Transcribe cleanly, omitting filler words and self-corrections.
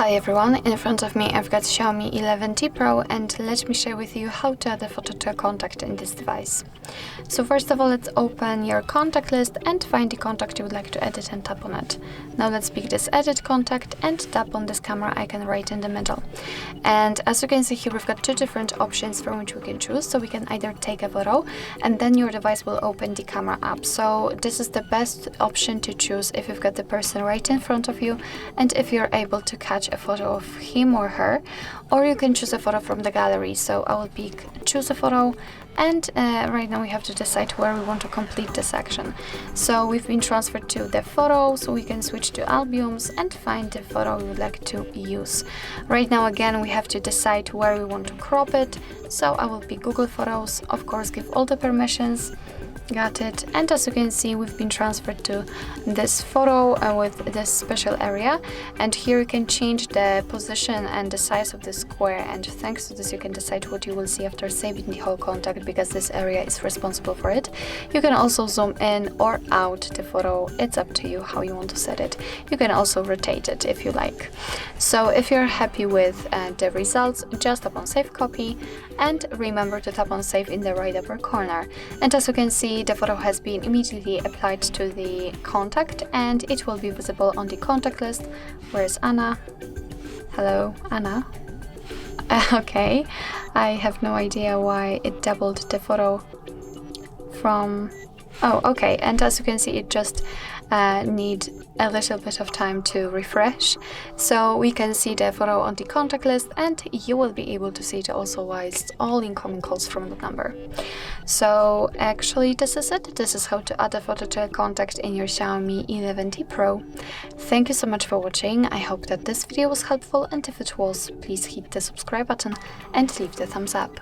Hi everyone, in front of me I've got Xiaomi 11T Pro, and let me share with you how to add a photo to a contact in this device. So first of all, let's open your contact list and find the contact you would like to edit and tap on it. Now let's pick this edit contact and tap on this camera icon right in the middle. And as you can see here, we've got two different options from which we can choose. So we can either take a photo and then your device will open the camera app. So this is the best option to choose if you've got the person right in front of you and if you're able to catch a photo of him or her, or you can choose a photo from the gallery. So I will pick choose a photo, and right now we have to decide where we want to complete this action. So we've been transferred to the photo, so we can switch to albums and find the photo we would like to use. Right now again we have to decide where we want to crop it, so I will pick Google Photos, of course give all the permissions. Got it. And as you can see, we've been transferred to this photo with this special area, and here you can change the position and the size of the square, and thanks to this you can decide what you will see after saving the whole contact, because this area is responsible for it. You can also zoom in or out the photo, it's up to you how you want to set it. You can also rotate it if you like. So if you're happy with the results, just tap on save copy and remember to tap on save in the right upper corner. And as you can see, the photo has been immediately applied to the contact and it will be visible on the contact list. Where's Anna? Hello, Anna. Okay, I have no idea why it doubled the photo from... Oh, okay, and as you can see, it just need a little bit of time to refresh. So we can see the photo on the contact list, and you will be able to see it also whilst all incoming calls from the number. So actually this is it. This is how to add a photo to a contact in your Xiaomi 11T Pro. Thank you so much for watching. I hope that this video was helpful, and if it was, please hit the subscribe button and leave the thumbs up.